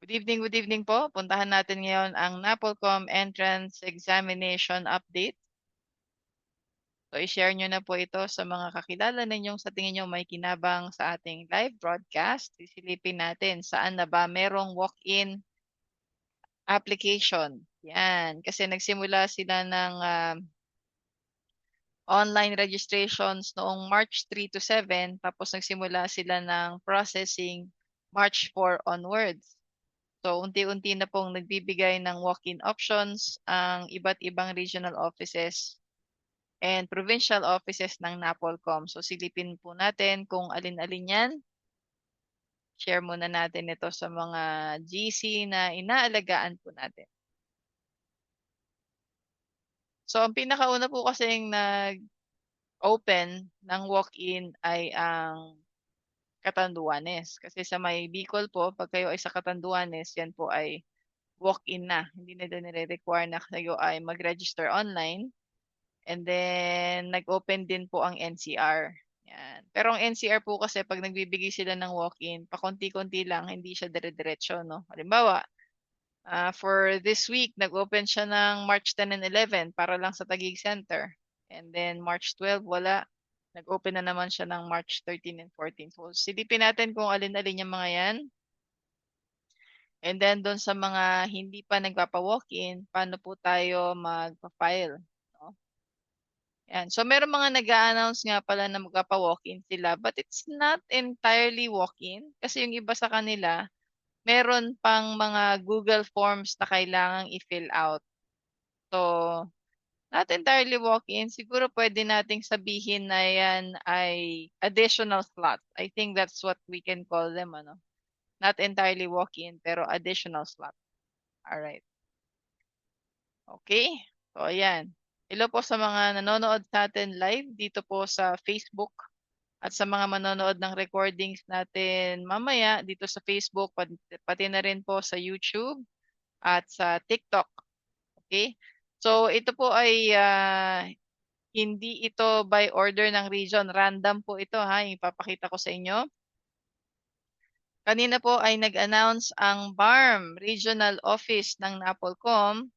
Good evening po. Puntahan natin ngayon ang NAPOLCOM Entrance Examination Update. So, i-share nyo na po ito sa mga kakilala ninyong sa tingin nyo may kinabang sa ating live broadcast. Sisilipin natin saan na ba merong walk-in application. Yan, kasi nagsimula sila ng online registrations noong March 3 to 7, tapos nagsimula sila ng processing March 4 onwards. So, unti-unti na pong nagbibigay ng walk-in options ang iba't ibang regional offices and provincial offices ng NAPOLCOM. So, silipin po natin kung alin-alin yan. Share muna natin ito sa mga GC na inaalagaan po natin. So, ang pinakauna po kasing nag-open ng walk-in ay ang Catanduanes. Kasi sa may Bicol po, pag kayo ay sa Catanduanes, yan po ay walk-in na. Hindi na din nire-require na kayo ay mag-register online. And then, nag-open din po ang NCR. Yan. Pero ang NCR po kasi pag nagbibigay sila ng walk-in, pakonti-konti lang, hindi siya dire-diretso, no? Halimbawa, for this week, nag-open siya ng March 10 and 11 para lang sa Taguig Center. And then, March 12, wala. Nag-open na naman siya ng March 13 and 14. So, silipin natin kung alin-alin yung mga yan. And then, doon sa mga hindi pa nagpapa-walk-in, paano po tayo magpa-file? No? Yan. So, meron mga nag-a-announce nga pala na magpapa-walk-in sila, but it's not entirely walk-in kasi yung iba sa kanila, meron pang mga Google Forms na kailangang i-fill out. So, not entirely walk-in. Siguro pwede nating sabihin na yan ay additional slots. I think that's what we can call them, ano? Not entirely walk-in, pero additional slot. Alright. Okay. So, ayan. Hello po sa mga nanonood sa atin live dito po sa Facebook at sa mga manonood ng recordings natin mamaya dito sa Facebook, pati na rin po sa YouTube at sa TikTok. Okay? So, ito po ay hindi ito by order ng region. Random po ito ha, ipapakita ko sa inyo. Kanina po ay nag-announce ang BARM Regional Office ng NAPOLCOM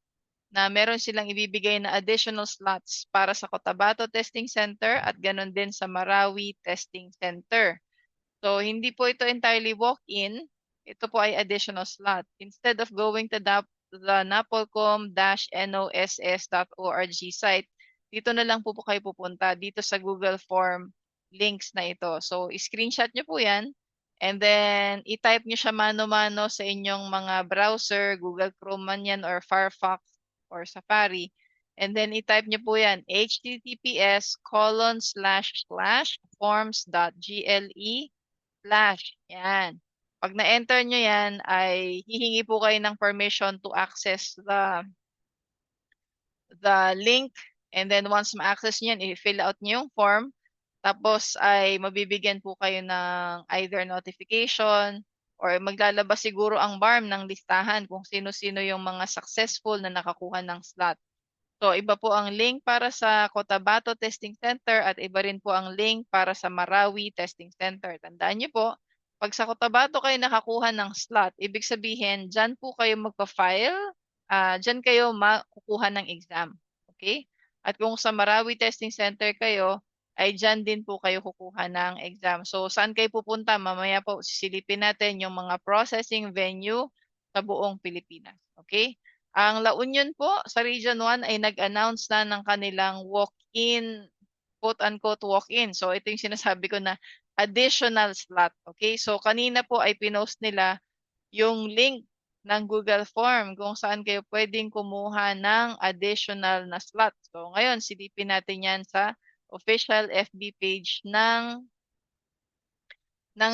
na meron silang ibibigay na additional slots para sa Cotabato Testing Center at ganon din sa Marawi Testing Center. So, hindi po ito entirely walk-in. Ito po ay additional slot. Instead of going to the napolcom-noss.org site, dito na lang po kayo pupunta dito sa Google Form links na ito. So, screenshot nyo po yan. And then, i-type nyo siya mano-mano sa inyong mga browser, Google Chrome man yan or Firefox or Safari. And then, i-type nyo po yan, https://forms.gle Yan. Pag na-enter nyo yan, ay hihingi po kayo ng permission to access the link. And then once ma-access nyo yan, i-fill out nyo yung form. Tapos ay mabibigyan po kayo ng either notification or maglalabas siguro ang BARM ng listahan kung sino-sino yung mga successful na nakakuha ng slot. So, iba po ang link para sa Cotabato Testing Center at iba rin po ang link para sa Marawi Testing Center. Tandaan niyo po, pag sa Cotabato kayo nakakuha ng slot, ibig sabihin, dyan po kayo magpa-file, dyan kayo makukuha ng exam. Okay? At kung sa Marawi Testing Center kayo, ay dyan din po kayo kukuha ng exam. So, saan kayo pupunta? Mamaya po, sisilipin natin yung mga processing venue sa buong Pilipinas. Okay? Ang La Union po sa Region 1 ay nag-announce na ng kanilang walk-in, quote-unquote walk-in. So ito yung sinasabi ko na additional slot. Okay? So kanina po ay pinost nila yung link ng Google Form kung saan kayo pwedeng kumuha ng additional na slot. So ngayon, silipin natin yan sa official FB page ng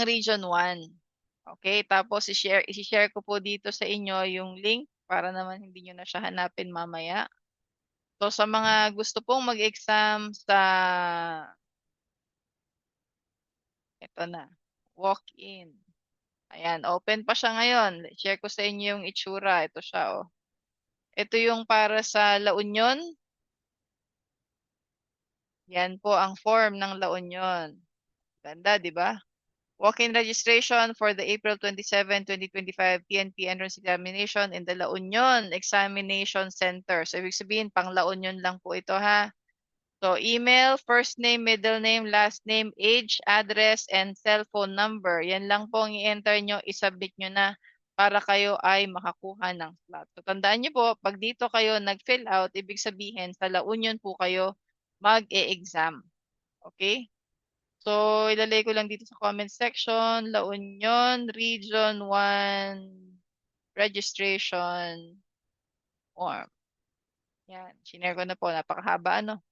Region 1. Okay, tapos i-share ko po dito sa inyo yung link para naman hindi nyo na siya hanapin mamaya. So sa mga gusto pong mag-exam sa ito na, walk-in. Ayan, open pa siya ngayon. Share ko sa inyo yung itsura. Ito siya, oh. Ito yung para sa La Union. Yan po ang form ng La Union. Ganda, di ba? Walk-in registration for the April 27, 2025 PNP entrance examination in the La Union Examination Center. So, ibig sabihin, pang La Union lang po ito, ha? So, email, first name, middle name, last name, age, address, and cell phone number. Yan lang po ang i-enter nyo, isubmit nyo na para kayo ay makakuha ng slot. So, tandaan nyo po, pag dito kayo nag-fill out, ibig sabihin, sa La Union po kayo mag-e-exam. Okay? So, ilalagay ko lang dito sa comment section, La Union Region 1 registration form. Yan, shinare ko na po, napakahaba ano.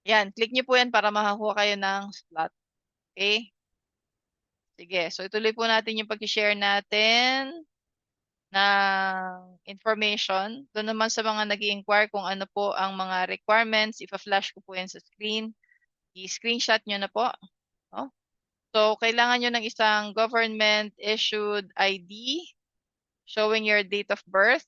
Yan, click nyo po yan para makakuha kayo ng slot. Okay? Sige, so ituloy po natin yung pag-share natin ng information. Doon naman sa mga nag-i-inquire kung ano po ang mga requirements, ipa-flash ko po yan sa screen. I-screenshot nyo na po. No? So, kailangan nyo ng isang government-issued ID showing your date of birth.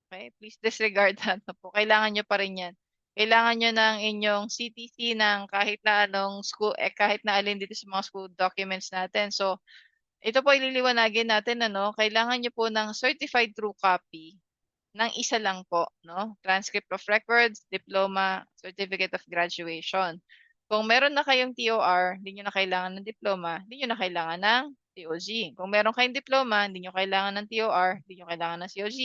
Okay, please disregard that na po. Kailangan nyo pa rin yan. Kailangan nyo ng inyong CTC ng kahit na anong school, kahit na alin dito sa mga school documents natin. So, ito po ililiwanagin natin, ano, kailangan nyo po ng certified true copy ng isa lang po, no? Transcript of records, diploma, certificate of graduation. Kung meron na kayong TOR, hindi nyo na kailangan ng diploma, hindi nyo na kailangan ng COG. Kung meron kayong diploma, hindi nyo kailangan ng TOR, hindi nyo kailangan ng COG.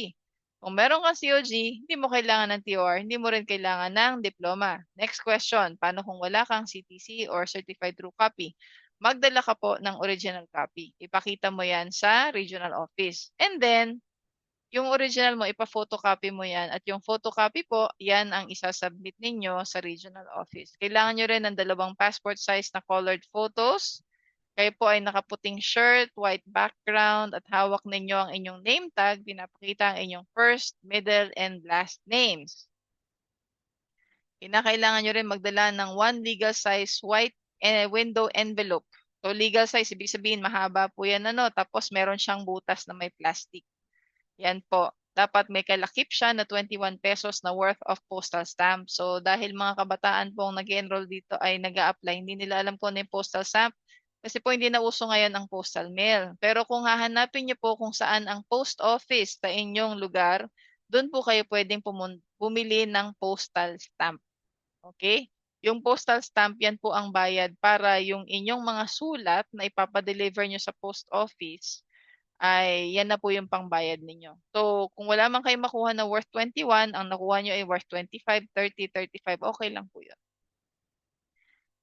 Kung meron kang COG, hindi mo kailangan ng TOR, hindi mo rin kailangan ng diploma. Next question, paano kung wala kang CTC or Certified True Copy? Magdala ka po ng original copy. Ipakita mo yan sa regional office. And then, yung original mo, ipa-photocopy mo yan. At yung photocopy po, yan ang isasubmit ninyo sa regional office. Kailangan nyo rin ng 2 passport size na colored photos. Kayo po ay nakaputing shirt, white background, at hawak ninyo ang inyong name tag. Pinapakita ang inyong first, middle, and last names. Kinakailangan nyo rin magdala ng 1 legal size white window envelope. So legal size, ibig sabihin mahaba po yan, ano, tapos meron siyang butas na may plastic. Yan po. Dapat may kalakip siya na 21 pesos na worth of postal stamp. So dahil mga kabataan pong nag-enroll dito ay nag-a-apply, hindi nila alam kung ano yung postal stamp. Kasi po hindi na uso ngayon ang postal mail. Pero kung hahanapin niyo po kung saan ang post office sa inyong lugar, doon po kayo pwedeng bumili ng postal stamp. Okay? Yung postal stamp, yan po ang bayad para yung inyong mga sulat na ipapadeliver nyo sa post office ay yan na po yung pangbayad ninyo. So, kung wala man kayo makuha na worth 21, ang nakuha nyo ay worth 25, 30, 35, okay lang po yun.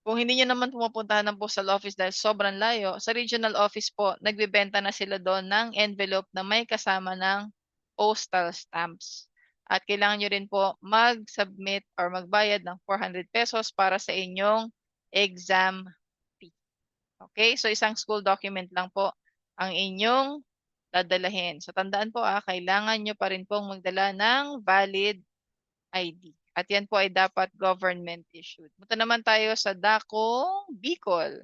Kung hindi nyo naman pumupuntahan ng postal office dahil sobrang layo, sa regional office po, nagbebenta na sila doon ng envelope na may kasama ng postal stamps. At kailangan nyo rin po mag-submit or magbayad ng 400 pesos para sa inyong exam fee. Okay? So, isang school document lang po ang inyong dadalahin. So, tandaan po kailangan nyo pa rin pong magdala ng valid ID. At yan po ay dapat government issued. Punta naman tayo sa Dakong Bicol.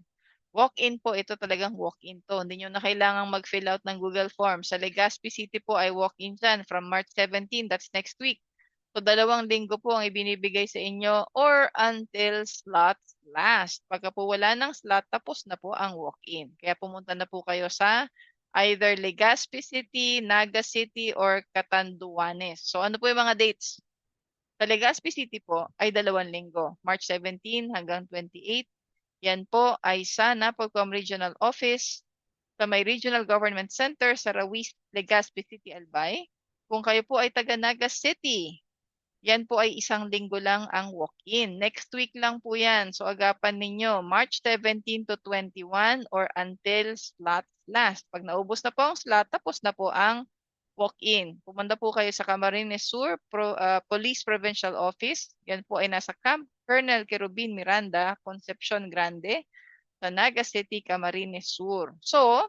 Walk-in po, ito talagang walk-in to. Hindi nyo na kailangang mag-fill out ng Google Form. Sa Legazpi City po ay walk-in dyan from March 17, that's next week. So 2 linggo po ang ibinibigay sa inyo or until slots last. Pagka po wala ng slot, tapos na po ang walk-in. Kaya pumunta na po kayo sa either Legazpi City, Naga City, or Catanduanes. So ano po yung mga dates? Sa Legazpi City po ay 2 linggo, March 17 hanggang 28. Yan po ay sa Napolcom Regional Office sa may Regional Government Center sa Rawis, Legazpi City, Albay. Kung kayo po ay taga Naga City, yan po ay 1 linggo lang ang walk-in. Next week lang po yan. So agapan ninyo, March 17 to 21 or until slots last. Pag naubos na po ang slot, tapos na po ang walk-in. Pumunta po kayo sa Camarines Sur Police Provincial Office. Yan po ay nasa Camp Colonel Querubin Miranda, Concepcion Grande, sa Naga City, Camarines Sur. So,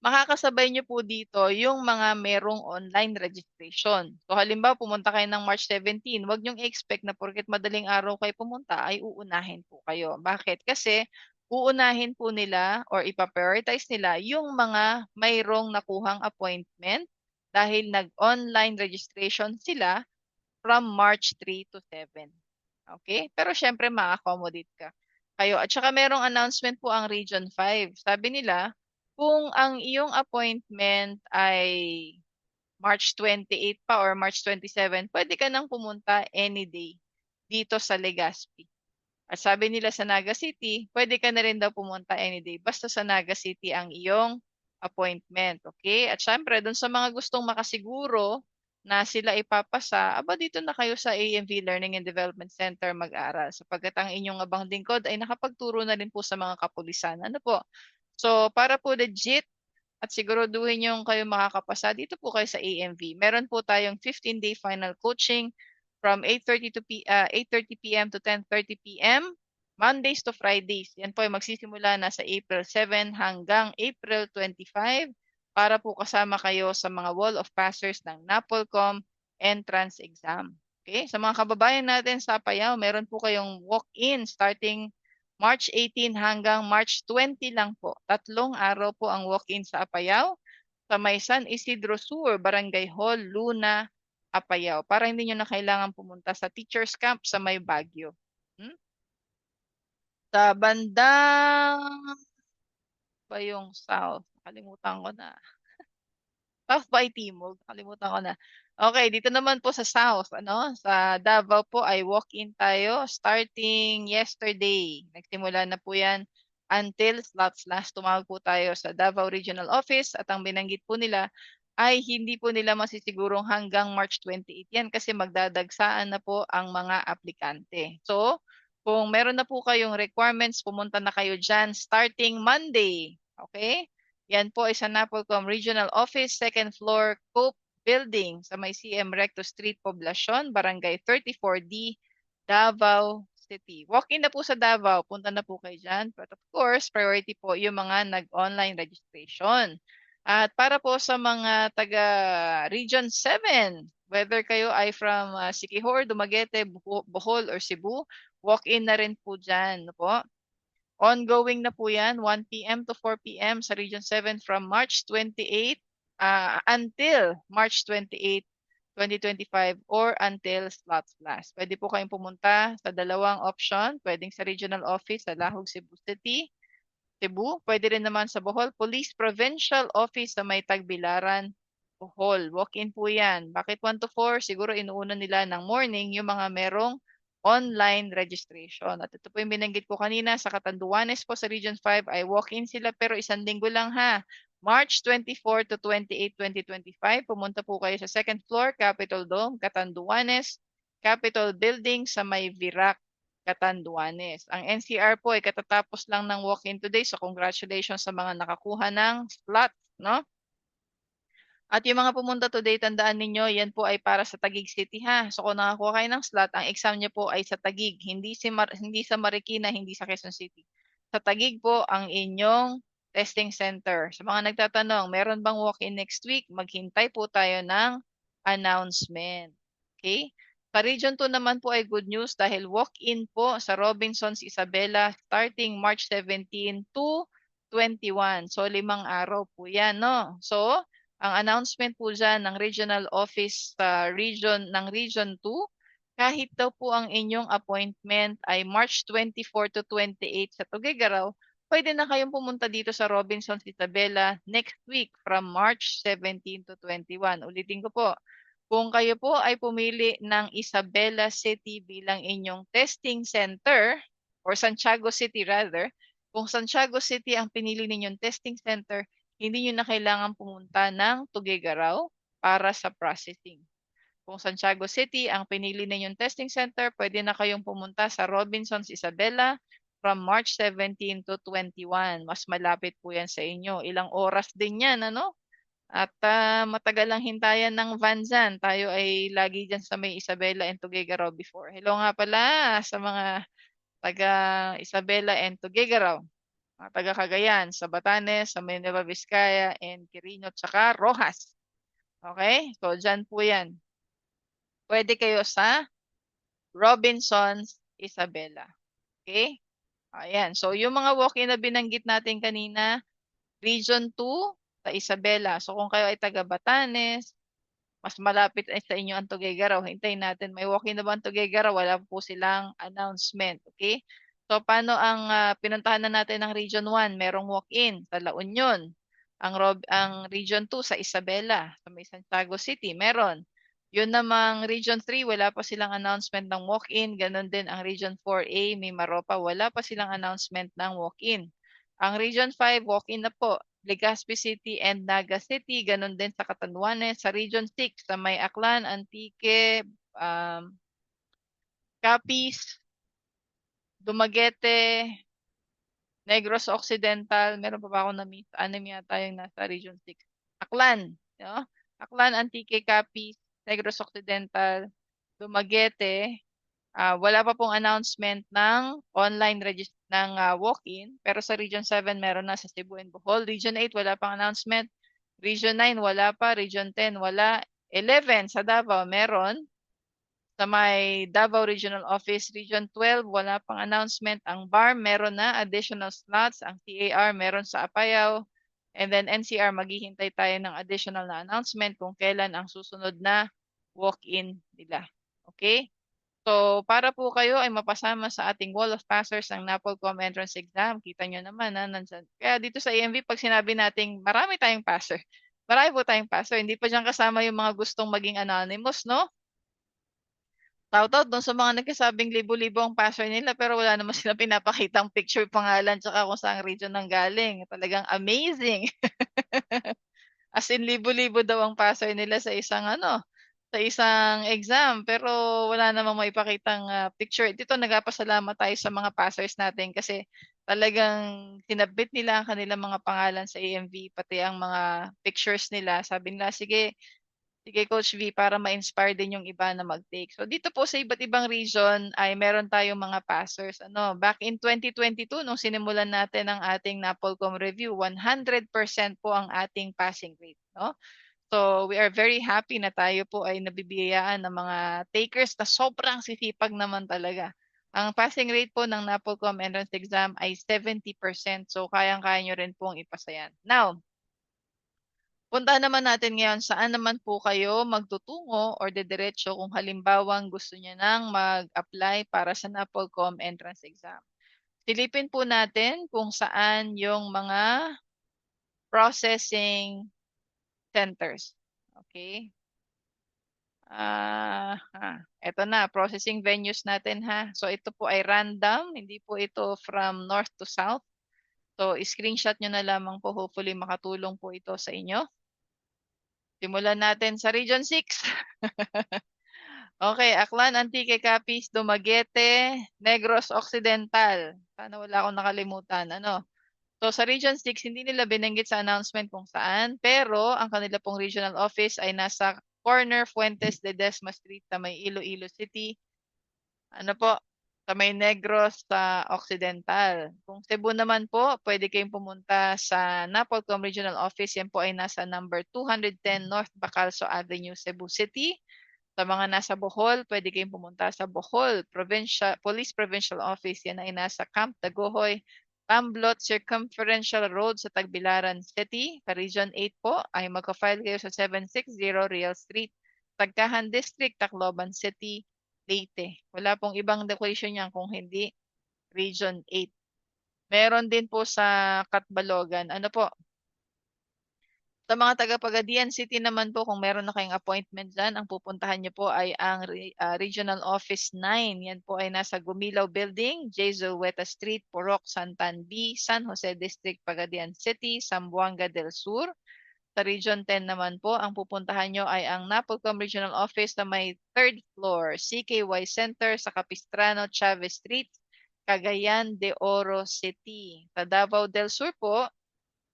makakasabay nyo po dito yung mga merong online registration. So, halimbawa, pumunta kayo ng March 17, huwag nyong expect na porket madaling araw kayo pumunta, ay uunahin po kayo. Bakit? Kasi, uunahin po nila or ipa-prioritize nila yung mga mayroong nakuhang appointment dahil nag-online registration sila from March 3 to 7. Okay? Pero syempre, ma-accommodate ka. kayo. At saka merong announcement po ang Region 5. Sabi nila, kung ang iyong appointment ay March 28 pa or March 27, pwede ka nang pumunta any day dito sa Legazpi. At sabi nila sa Naga City, pwede ka na rin daw pumunta any day. Basta sa Naga City ang iyong appointment. Okay? At syempre, dun sa mga gustong makasiguro na sila ipapasa, aba dito na kayo sa AMV Learning and Development Center mag-aral sapagkat ang inyong abang lingkod ay nakapagturo na rin po sa mga kapulisan. Ano po? So, para po legit at siguraduhin yung kayo makakapasa, dito po kayo sa AMV. Meron po tayong 15-day final coaching from 8:30 p.m. to 10:30 p.m. Mondays to Fridays. Yan po ay magsisimula na sa April 7 hanggang April 25 para po kasama kayo sa mga wall of passers ng NAPOLCOM entrance exam. Okay? Sa mga kababayan natin sa Apayao, meron po kayong walk-in starting March 18 hanggang March 20 lang po. 3 araw po ang walk-in sa Apayao sa may San Isidro Sur, Barangay Hall, Luna, Apayao. Para hindi nyo na kailangan pumunta sa teacher's camp sa may Baguio. Sa bandang ba yung south? Nakalimutan ko na. South by Timog, nakalimutan ko na. Okay, dito naman po sa South, ano, sa Davao po ay walk-in tayo starting yesterday. Nagsimula na po yan until slots last. Tumawag po tayo sa Davao Regional Office at ang binanggit po nila ay hindi po nila masisigurong hanggang March 28 yan kasi magdadagsaan na po ang mga aplikante. So, kung meron na po kayong requirements, pumunta na kayo dyan starting Monday. Okay? Yan po ay sa NAPOLCOM Regional Office, second floor, Cope Building sa may CM Recto Street, Poblacion, Barangay 34D, Davao City. Walk-in na po sa Davao, punta na po kayo dyan. But of course, priority po yung mga nag-online registration. At para po sa mga taga Region 7, whether kayo ay from Siquijor, Dumaguete, Bohol, or Cebu, walk-in na rin po dyan. No po? Ongoing na po yan, 1 p.m. to 4 p.m. sa Region 7 from March 28 until March 28, 2025 or until slots last. Pwede po kayong pumunta sa dalawang option. Pwedeng sa Regional Office sa Lahog, Cebu City, Cebu. Pwede rin naman sa Bohol Police Provincial Office sa may Tagbilaran, Bohol. Walk-in po yan. Bakit 1 to 4? Siguro inuuna nila ng morning yung mga merong online registration. At ito po yung binanggit ko kanina sa Catanduanes po sa Region 5 ay walk-in sila pero isang linggo lang ha. March 24 to 28, 2025, pumunta po kayo sa second floor, Capitol Dome, Catanduanes, Capitol Building sa may Virac, Catanduanes. Ang NCR po ay katatapos lang ng walk-in today, so congratulations sa mga nakakuha ng slot, no? At yung mga pumunta today, tandaan ninyo, yan po ay para sa Taguig City ha. So kung nakakuha kayo ng slot, ang exam niyo po ay sa Taguig, hindi sa Marikina, hindi sa Quezon City. Sa Taguig po ang inyong testing center. Sa mga nagtatanong, meron bang walk-in next week? Maghintay po tayo ng announcement. Okay? Sa Region 2 naman po ay good news dahil walk-in po sa Robinsons Isabela starting March 17 to 21. So 5 araw po yan, no? So, ang announcement po dyan ng regional office sa Region 2, kahit daw po ang inyong appointment ay March 24 to 28 sa Tuguegarao, pwede na kayong pumunta dito sa Robinsons Isabela next week from March 17 to 21. Ulitin ko po, kung kayo po ay pumili ng Isabela City bilang inyong testing center, or Santiago City rather, kung Santiago City ang pinili ninyong testing center, hindi nyo na kailangan pumunta ng Tuguegarao para sa processing. Kung Santiago City ang pinili ninyong testing center, pwede na kayong pumunta sa Robinsons Isabela from March 17 to 21. Mas malapit po yan sa inyo. Ilang oras din yan, ano? At matagal lang hintayan ng van dyan. Tayo ay lagi dyan sa may Isabela and Tuguegarao before. Hello nga pala sa mga taga Isabela and Tuguegarao, mga taga Cagayan, sa Batanes, sa Nueva Vizcaya, and Quirino, tsaka Rojas. Okay? So, dyan po yan. Pwede kayo sa Robinsons, Isabela. Okay? Ayan. So, yung mga walk-in na binanggit natin kanina, Region 2 sa Isabela. So, kung kayo ay taga Batanes, mas malapit ay sa inyo ang Tuguegarao. Hintayin natin. May walk-in na ba ang Tuguegarao? Wala po silang announcement. Okay? So, paano ang pinuntahan na natin ng Region 1? Merong walk-in sa La Union. Ang Region 2 sa Isabela, sa may Santiago City, meron. Yun namang Region 3, wala pa silang announcement ng walk-in. Ganon din ang Region 4A, may Maropa, wala pa silang announcement ng walk-in. Ang Region 5, walk-in na po. Legazpi City and Naga City, ganon din sa Catanduanes. Sa Region 6, sa may Aklan, Antique, Capiz, Dumaguete, Negros Occidental, meron pa ba ako na-miss? Anim yata yung nasa Region 6. Aklan, no? Aklan, Antique, Capiz, Negros Occidental, Dumaguete. Wala pa pong announcement ng online ng walk-in, pero sa Region 7 meron na sa Cebu and Bohol. Region 8 wala pang announcement. Region 9 wala pa. Region 10 wala. 11 sa Davao meron. Sa may Davao Regional Office, Region 12, wala pang announcement. Ang BARM, meron na additional slots. Ang CAR, meron sa Apayao. And then NCR, maghihintay tayo ng additional na announcement kung kailan ang susunod na walk-in nila. Okay? So, para po kayo ay mapasama sa ating wall of passers ng NAPOLCOM entrance exam. Kita nyo naman, nandyan. Kaya dito sa EMV, pag sinabi nating marami tayong passer, marami po tayong passer. Hindi pa dyan kasama yung mga gustong maging anonymous, no? Shoutout dun sa mga nagkasabing libo-libo ang passer nila pero wala naman silang pinapakitang picture, pangalan, tsaka kung saang region nang galing. Talagang amazing. As in libo-libo daw ang passer nila sa isang exam pero wala namang maipakitang picture. Dito nagpapasalamat tayo sa mga passers natin kasi talagang sinabit nila ang kanilang mga pangalan sa AMV pati ang mga pictures nila. Sabi nila, sige, sige, Coach V, para ma-inspire din yung iba na mag-take. So dito po sa iba't ibang region ay meron tayong mga passers. Back in 2022 nung sinimulan natin ang ating NAPOLCOM review, 100% po ang ating passing rate, no? So we are very happy na tayo po ay nabibiyayaan ng mga takers na sobrang sisipag naman talaga. Ang passing rate po ng NAPOLCOM entrance exam ay 70%. So kayang-kaya nyo rin pong ipasa yan. Now, puntahan naman natin ngayon saan naman po kayo magtutungo or dediretso kung halimbawang gusto niya nang mag-apply para sa NAPOLCOM entrance exam. Silipin po natin kung saan yung mga processing centers. Okay? Ito na, processing venues natin ha. So ito po ay random, hindi po ito from north to south. So screenshot nyo na lamang po, hopefully makatulong po ito sa inyo. Simulan natin sa Region 6. Okay, Aklan, Antique, Capiz, Dumaguete, Negros Occidental. Sana wala akong nakalimutan. So sa Region 6, hindi nila binanggit sa announcement kung saan, pero ang kanila pong regional office ay nasa corner Fuentes de Desma Street sa may Iloilo City. Sa may Negros sa Occidental. Kung Cebu naman po, pwede kayong pumunta sa NAPOLCOM Regional Office. Yan po ay nasa number 210 North Bacalso Avenue, Cebu City. Sa mga nasa Bohol, pwede kayong pumunta sa Bohol Police Provincial Office. Yan ay nasa Camp Dagohoy, Pamblot Circumferential Road sa Tagbilaran City. Sa Region 8 po ay magka-file kayo sa 760 Real Street, Tagkahan District, Tacloban City, Leyte. Wala pong ibang location yan kung hindi Region 8. Meron din po sa Catbalogan. Sa mga taga-Pagadian City naman po, kung meron na kayong appointment dyan, ang pupuntahan nyo po ay ang Regional Office 9. Yan po ay nasa Gumilaw Building, Jesueta Street, Purok, Santan B, San Jose District, Pagadian City, Zamboanga del Sur. Sa Region 10 naman po, ang pupuntahan nyo ay ang NAPOLCOM Regional Office na may 3rd floor, CKY Center sa Capistrano, Chavez Street, Cagayan de Oro City. Sa Davao del Sur po,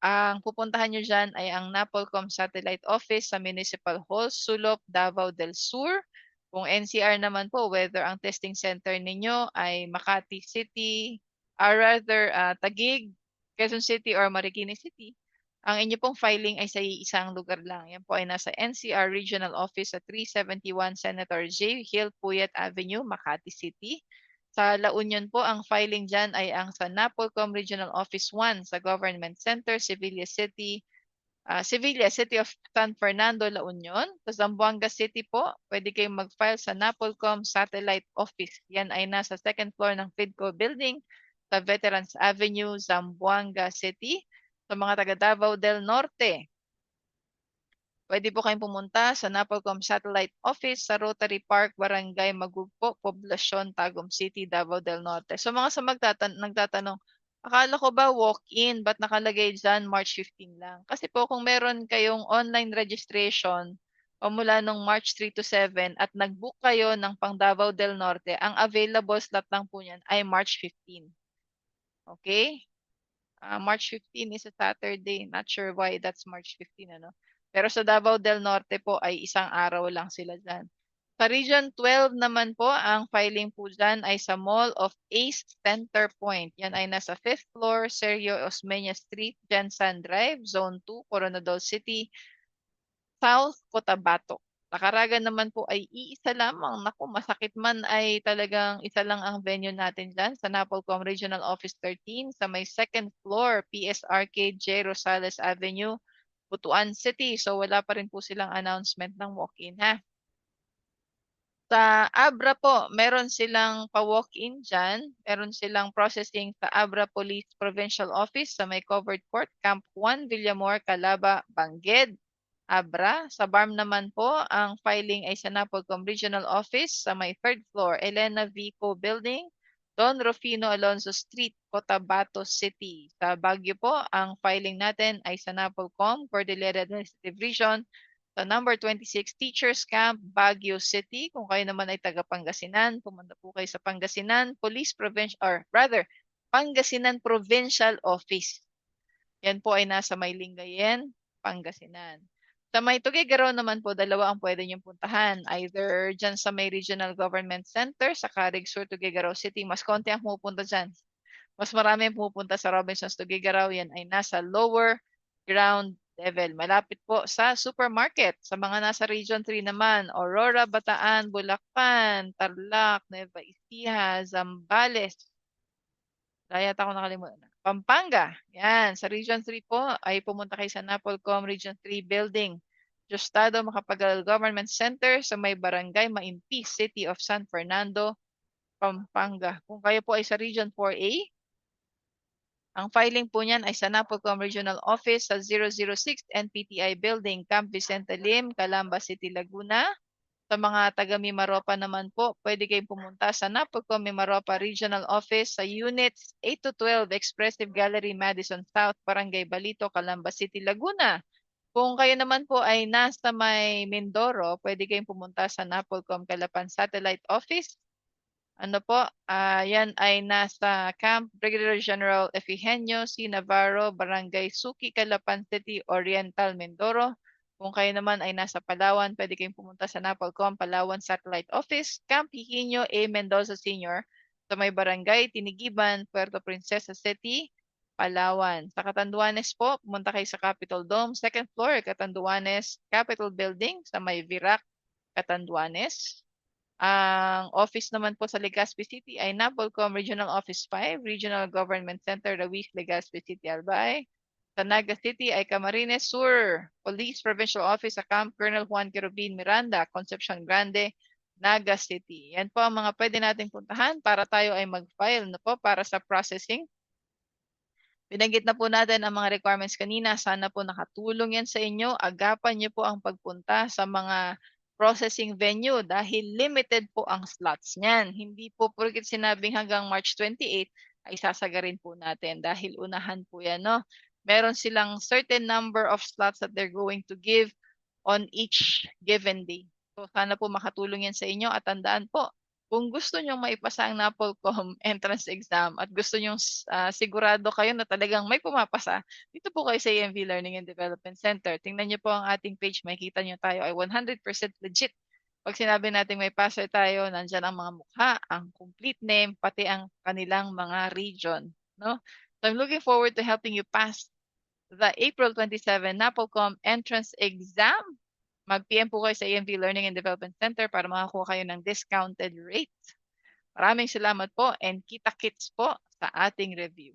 ang pupuntahan nyo dyan ay ang NAPOLCOM Satellite Office sa Municipal Hall, Sulok, Davao del Sur. Kung NCR naman po, whether ang testing center ninyo ay Makati City, or rather Taguig, Quezon City, or Marikina City, ang inyo pong filing ay sa isang lugar lang. Yan po ay nasa NCR Regional Office sa 371 Senator J. Hill Puyat Avenue, Makati City. Sa La Union po, ang filing dyan ay ang sa NAPOLCOM Regional Office 1 sa Government Center, Sevilla, City of San Fernando, La Union. Sa Zamboanga City po, pwede kayong mag-file sa NAPOLCOM Satellite Office. Yan ay nasa 2nd floor ng FIDCO Building sa Veterans Avenue, Zamboanga City. Sa mga taga Davao del Norte, pwede po kayong pumunta sa Napolcom Satellite Office sa Rotary Park, Barangay Magugpo, Poblacion, Tagum City, Davao del Norte. So mga sa nagtatanong, akala ko ba walk-in? Ba't nakalagay dyan March 15 lang? Kasi po kung meron kayong online registration o mula nung March 3 to 7 at nag-book kayo ng pang Davao del Norte, ang available slot lang po niyan ay March 15. Okay? March 15 is a Saturday. Not sure why that's March 15, ano. Pero sa Davao del Norte po ay isang araw lang sila dyan. Sa Region 12 naman po, ang filing po dyan ay sa Mall of Ace Center Point. Yan ay nasa 5th floor, Sergio Osmeña Street, Jensan Drive, Zone 2, Coronadal City, South Cotabato. Sa Caraga naman po ay iisa lamang. Naku, masakit man ay talagang isa lang ang venue natin dyan sa Napolcom Regional Office 13 sa may 2nd floor, PS Arcade, J. Rosales Avenue, Butuan City. So wala pa rin po silang announcement ng walk-in, ha. Sa Abra po, meron silang pa-walk-in dyan. Meron silang processing sa Abra Police Provincial Office sa may covered court, Camp Juan, Villamor, Calaba, Bangged. Abra. Sa BARM naman po, ang filing ay sa Napolcom Regional Office sa may 3rd floor, Elena Vico Building, Don Rufino Alonso Street, Cotabato City. Sa Baguio po, ang filing natin ay sa Napolcom Cordillera Administrative Region sa number 26 Teachers Camp, Baguio City. Kung kayo naman ay taga Pangasinan, pumunta po kayo sa Pangasinan Police Provincial, or rather, Pangasinan Provincial Office. Yan po ay nasa may Lingayen, Pangasinan. Sa may Tuguegarao naman po, dalawa ang pwede niyong puntahan. Either dyan sa may Regional Government Center sa Carig Sur, Tuguegarao City. Mas konti ang pumupunta dyan. Mas marami ang pumupunta sa Robinsons, Tuguegarao. Yan ay nasa lower ground level. Malapit po sa supermarket. Sa mga nasa Region 3 naman, Aurora, Bataan, Bulacan, Tarlac, Nueva Ecija, Zambales. Kaya ako nakalimutan. Pampanga. Yan. Sa Region 3 po ay pumunta kayo sa Napolcom Region 3 Building. Diosdado Macapagal Government Center sa may Barangay Maimpi, City of San Fernando, Pampanga. Kung kayo po ay sa Region 4A, ang filing po niyan ay sa Napolcom Regional Office sa 006 NPTI Building, Camp Vicente Lim, Calamba City, Laguna. Sa mga taga Mimaropa naman po, pwede kayong pumunta sa Napolcom Mimaropa Regional Office sa Units 8 to 12 Expressive Gallery, Madison South, Barangay Balito, Calamba City, Laguna. Kung kayo naman po ay nasa may Mindoro, pwede kayong pumunta sa Napolcom Calapan Satellite Office. Ano po, yan ay nasa Camp Brigadier General Efigenio C. Navarro, Barangay Suki, Calapan City, Oriental, Mindoro. Kung kayo naman ay nasa Palawan, pwede kayong pumunta sa Napolcom Palawan Satellite Office, Camp Higinio A. Mendoza Sr. sa may Barangay Tinigiban, Puerto Princesa City, Palawan. Sa Catanduanes po, pumunta kayo sa Capitol Dome, 2nd floor, Catanduanes Capitol Building sa may Virac, Catanduanes. Ang office naman po sa Legazpi City ay Napolcom Regional Office 5, Regional Government Center, Ruiz, Legazpi City, Albay. Sa Naga City ay Camarines Sur, Police Provincial Office sa Camp Colonel Juan Quirobin Miranda, Concepcion Grande, Naga City. Yan po ang mga pwede nating puntahan para tayo ay mag-file na po para sa processing. Binanggit na po natin ang mga requirements kanina. Sana po nakatulong yan sa inyo. Agapan niyo po ang pagpunta sa mga processing venue dahil limited po ang slots niyan. Hindi po porket sinabing hanggang March 28 ay sasagarin po natin dahil unahan po yan, no? Meron silang certain number of slots that they're going to give on each given day. So sana po makatulong yan sa inyo at tandaan po, kung gusto nyong maipasa ang Napolcom entrance exam at gusto nyong sigurado kayo na talagang may pumapasa, dito po kayo sa EMV Learning and Development Center. Tingnan niyo po ang ating page, makikita niyo tayo ay 100% legit. Pag sinabi natin may passer tayo, nandyan ang mga mukha, ang complete name, pati ang kanilang mga region. No? So I'm looking forward to helping you pass the April 27 Napolcom entrance exam. Mag-PM po kayo sa EMV Learning and Development Center para makakuha kayo ng discounted rate. Maraming salamat po and kita-kits po sa ating review.